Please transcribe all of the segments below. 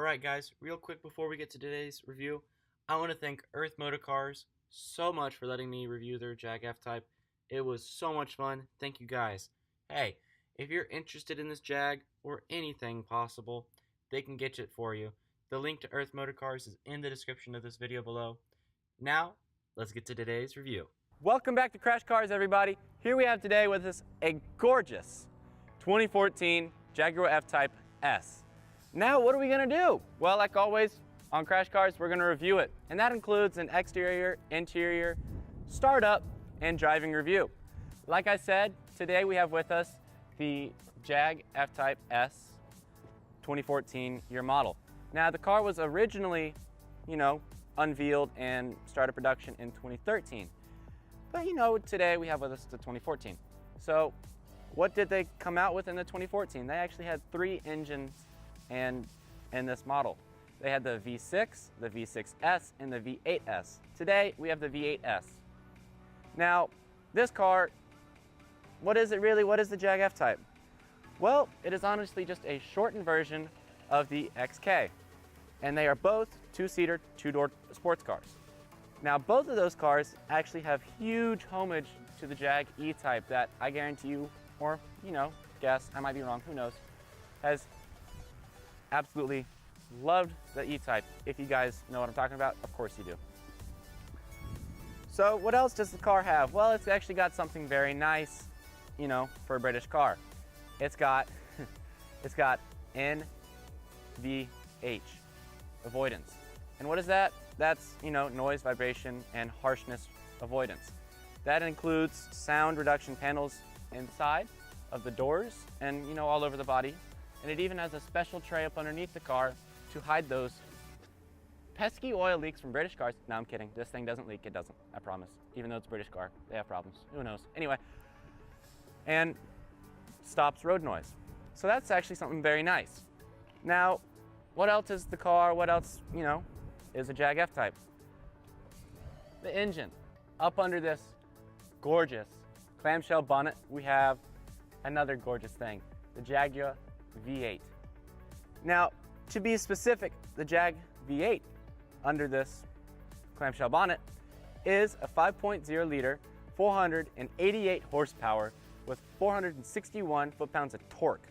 Alright guys, real quick before we get to today's review, I want to thank Earth Motor Cars so much for letting me review their Jag F-Type. It was so much fun. Thank you guys. Hey, if you're interested in this Jag or anything possible, they can get it for you. The link to Earth Motor Cars is in the description of this video below. Now, let's get to today's review. Welcome back to Crash Cars, everybody. Here we have today with us a gorgeous 2014 Jaguar F-Type S. Now, what are we gonna do? Well, like always, on Crash Cars, we're gonna review it. And that includes an exterior, interior, startup, and driving review. Like I said, today we have with us the Jag F-Type S 2014 year model. Now, the car was originally, unveiled and started production in 2013. But today we have with us the 2014. So what did they come out with in the 2014? They actually had 3 engines in this model. They had the V6, the V6S, and the V8S. Today we have the V8S. Now, this car, what is it really? What is the Jag F-Type? Well, it is honestly just a shortened version of the XK. And they are both 2-seater, 2-door sports cars. Now, both of those cars actually have huge homage to the Jag E-Type that I guarantee you, or guess, I might be wrong, who knows, has absolutely loved the E-Type. If you guys know what I'm talking about, of course you do. So what else does the car have? Well, it's actually got something very nice, for a British car. It's got NVH, avoidance. And what is that? That's, noise, vibration, and harshness avoidance. That includes sound reduction panels inside of the doors and, all over the body. And it even has a special tray up underneath the car to hide those pesky oil leaks from British cars. No, I'm kidding. This thing doesn't leak. It doesn't, I promise. Even though it's a British car, they have problems. Who knows? Anyway, and stops road noise. So that's actually something very nice. Now, what else is the car? What else, is a Jag F-Type? The engine. Up under this gorgeous clamshell bonnet, we have another gorgeous thing, the Jaguar V8. Now, to be specific, the Jag V8 under this clamshell bonnet is a 5.0 liter, 488 horsepower with 461 foot-pounds of torque.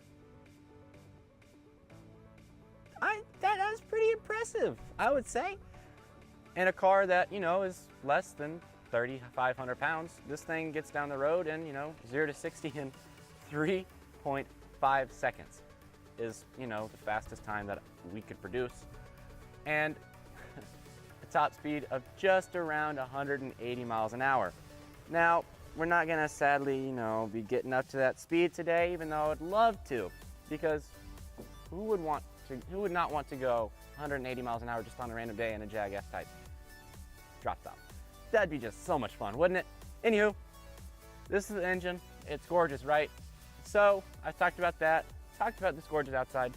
That is pretty impressive, I would say. In a car that, is less than 3,500 pounds, this thing gets down the road and, 0 to 60 in 3.5 seconds is, the fastest time that we could produce. And a top speed of just around 180 miles an hour. Now, we're not gonna sadly, be getting up to that speed today, even though I'd love to, because who would not want to go 180 miles an hour just on a random day in a Jag F-Type drop top? That'd be just so much fun, wouldn't it? Anywho, this is the engine. It's gorgeous, right? So I've talked about that, talked about this gorgeous outside.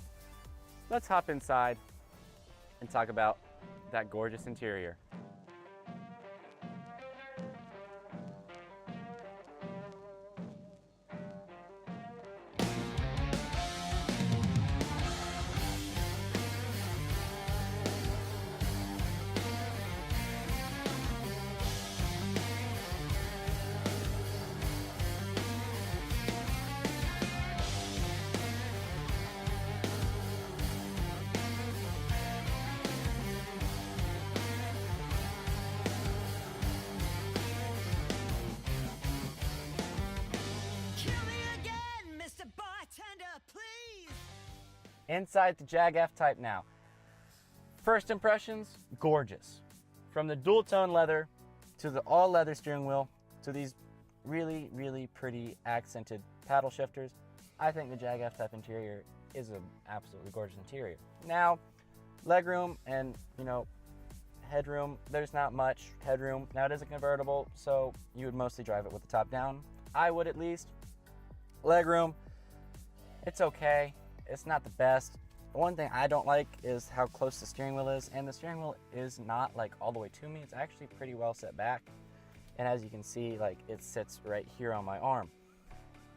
Let's hop inside and talk about that gorgeous interior. Inside the Jag F-Type now. First impressions, gorgeous. From the dual tone leather to the all leather steering wheel to these really, really pretty accented paddle shifters, I think the Jag F-Type interior is an absolutely gorgeous interior. Now, legroom and, headroom, there's not much headroom. Now it is a convertible, so you would mostly drive it with the top down. I would at least. Legroom, it's okay. It's not the best. The one thing I don't like is how close the steering wheel is, and the steering wheel is not all the way to me. It's actually pretty well set back. And as you can see, it sits right here on my arm.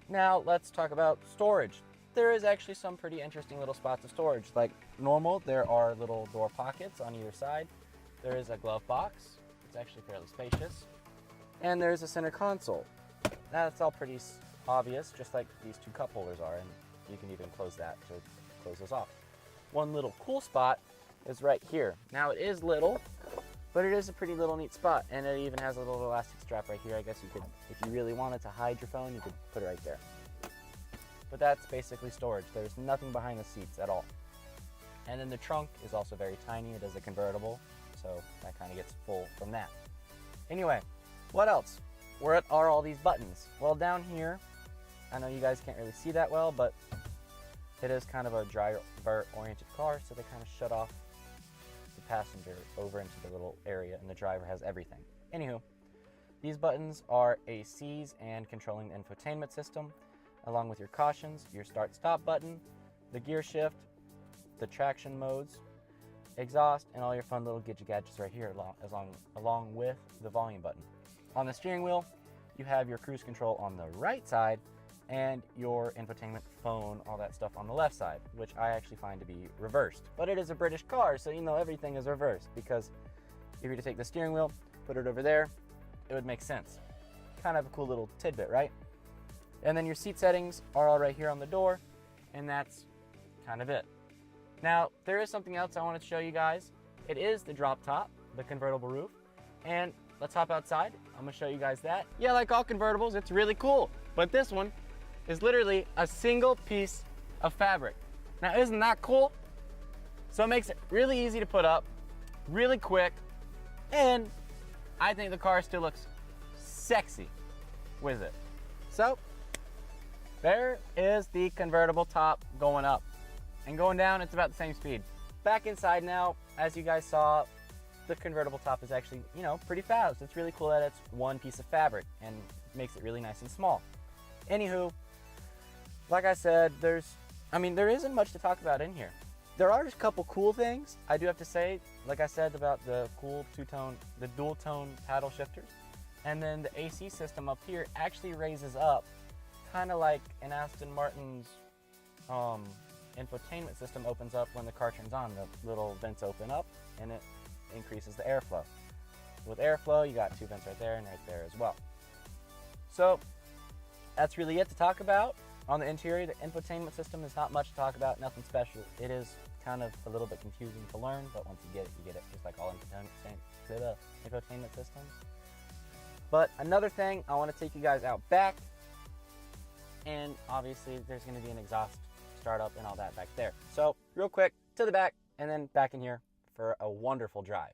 Now let's talk about storage. there is actually some pretty interesting little spots of storage. Like normal, there are little door pockets on either side. There is a glove box. It's actually fairly spacious. And there's a center console. That's all pretty obvious, just like these two cup holders are, and you can even close that to close those off. One little cool spot is right here. Now it is little, but it is a pretty little neat spot, and it even has a little elastic strap right here. I guess you could, if you really wanted to hide your phone, you could put it right there. But that's basically storage. There's nothing behind the seats at all. And then the trunk is also very tiny. It is a convertible, so that kind of gets full from that. Anyway, what else? Where are all these buttons? Well, down here, I know you guys can't really see that well, but it is kind of a driver-oriented car, so they kind of shut off the passenger over into the little area, and the driver has everything. Anywho, these buttons are ACs and controlling the infotainment system, along with your cautions, your start-stop button, the gear shift, the traction modes, exhaust, and all your fun little gadgets right here, along with the volume button. On the steering wheel, you have your cruise control on the right side and your infotainment, phone, all that stuff on the left side, which I actually find to be reversed. But it is a British car, so you know everything is reversed, because if you were to take the steering wheel, put it over there, it would make sense. Kind of a cool little tidbit, right? And then your seat settings are all right here on the door, and that's kind of it. Now, there is something else I wanted to show you guys. It is the drop top, the convertible roof, and let's hop outside. I'm gonna show you guys that. Yeah, like all convertibles, it's really cool, but this one is literally a single piece of fabric. Now, isn't that cool? So it makes it really easy to put up, really quick, and I think the car still looks sexy with it. So, there is the convertible top going up. And going down, it's about the same speed. Back inside now, as you guys saw, the convertible top is actually, pretty fast. It's really cool that it's one piece of fabric and makes it really nice and small. Anywho, like I said, there isn't much to talk about in here. There are just a couple cool things, I do have to say, like I said about the cool the dual tone paddle shifters. And then the AC system up here actually raises up, kind of like an Aston Martin's infotainment system opens up when the car turns on. The little vents open up and it increases the airflow. With airflow, you got two vents right there and right there as well. So that's really it to talk about. On the interior, the infotainment system is not much to talk about, nothing special. It is kind of a little bit confusing to learn, but once you get it, just like all infotainment systems. But another thing, I want to take you guys out back, and obviously there's going to be an exhaust startup and all that back there. So real quick, to the back, and then back in here for a wonderful drive.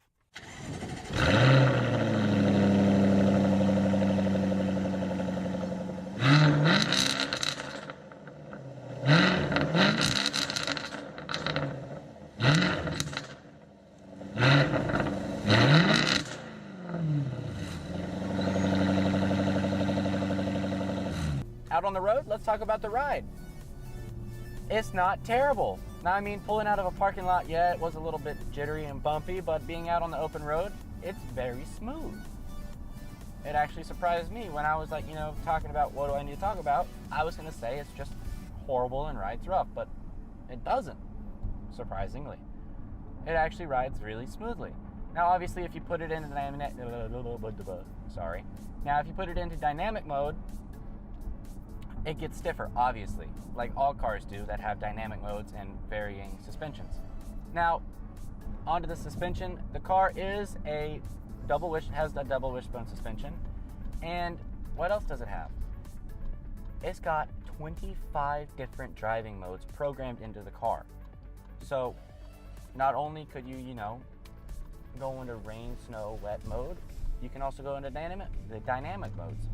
Out on the road, let's talk about the ride. It's not terrible. Now, pulling out of a parking lot, yeah, it was a little bit jittery and bumpy, but being out on the open road, it's very smooth. It actually surprised me when I was talking about what do I need to talk about. I was gonna say it's just horrible and rides rough, but it doesn't, surprisingly. It actually rides really smoothly. Now, obviously, if you put it into dynamic mode, it gets stiffer, obviously, like all cars do that have dynamic modes and varying suspensions. Now, onto the suspension, the car has a double wishbone suspension, and what else does it have? It's got 25 different driving modes programmed into the car. So, not only could you, go into rain, snow, wet mode, you can also go into the dynamic modes.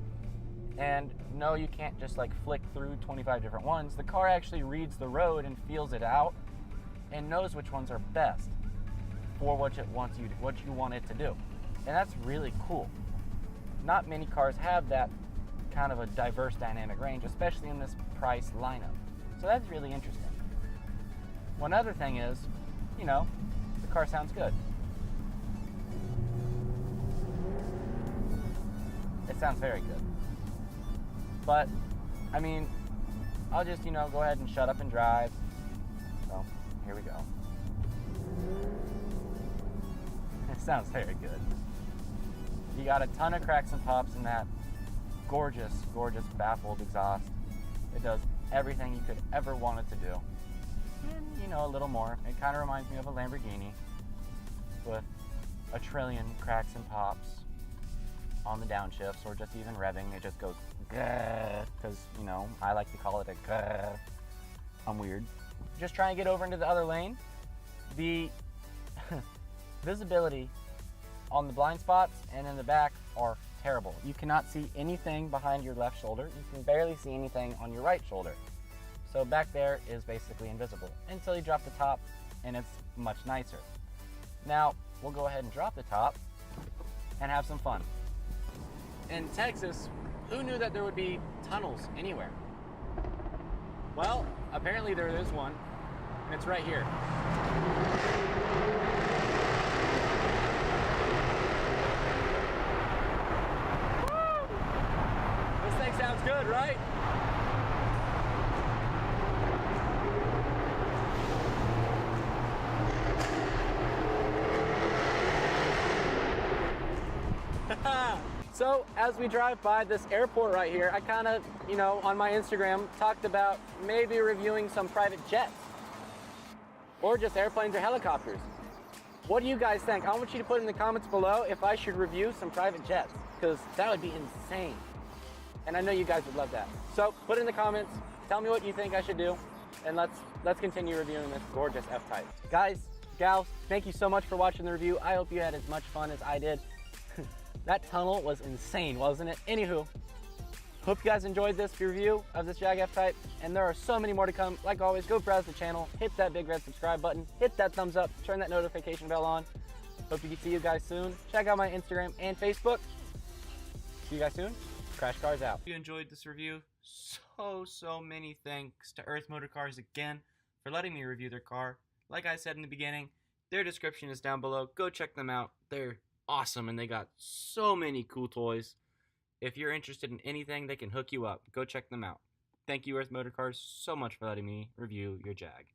And no, you can't just flick through 25 different ones. The car actually reads the road and feels it out and knows which ones are best for what you want it to do. And that's really cool. Not many cars have that kind of a diverse dynamic range, especially in this price lineup. So that's really interesting. One other thing is, the car sounds good. It sounds very good. But, I'll just, go ahead and shut up and drive. So, here we go. It sounds very good. You got a ton of cracks and pops in that gorgeous, gorgeous baffled exhaust. It does everything you could ever want it to do. And, a little more. It kind of reminds me of a Lamborghini with a trillion cracks and pops on the downshifts, or just even revving. It just goes because, I like to call it a grrr. I'm weird. Just trying to get over into the other lane. The visibility on the blind spots and in the back are terrible. You cannot see anything behind your left shoulder. You can barely see anything on your right shoulder. So back there is basically invisible until you drop the top, and it's much nicer. Now, we'll go ahead and drop the top and have some fun. In Texas, who knew that there would be tunnels anywhere? Well, apparently there is one, and it's right here. Woo! This thing sounds good, right? So as we drive by this airport right here, I kind of, on my Instagram talked about maybe reviewing some private jets or just airplanes or helicopters. What do you guys think? I want you to put in the comments below if I should review some private jets, because that would be insane. And I know you guys would love that. So put in the comments, tell me what you think I should do, and let's continue reviewing this gorgeous F-Type. Guys, gals, thank you so much for watching the review. I hope you had as much fun as I did. That tunnel was insane, wasn't it? Anywho, hope you guys enjoyed this review of this Jag F-Type, and there are so many more to come. Like always, go browse the channel, hit that big red subscribe button, hit that thumbs up, turn that notification bell on. Hope to see you guys soon. Check out my Instagram and Facebook. See you guys soon. Crash Cars out. If you enjoyed this review, so many thanks to Earth Motor Cars again for letting me review their car. Like I said in the beginning, their description is down below. Go check them out. They're awesome, and they got so many cool toys. If you're interested in anything, they can hook you up. Go check them out. Thank you, Earth Motor Cars, so much for letting me review your Jag.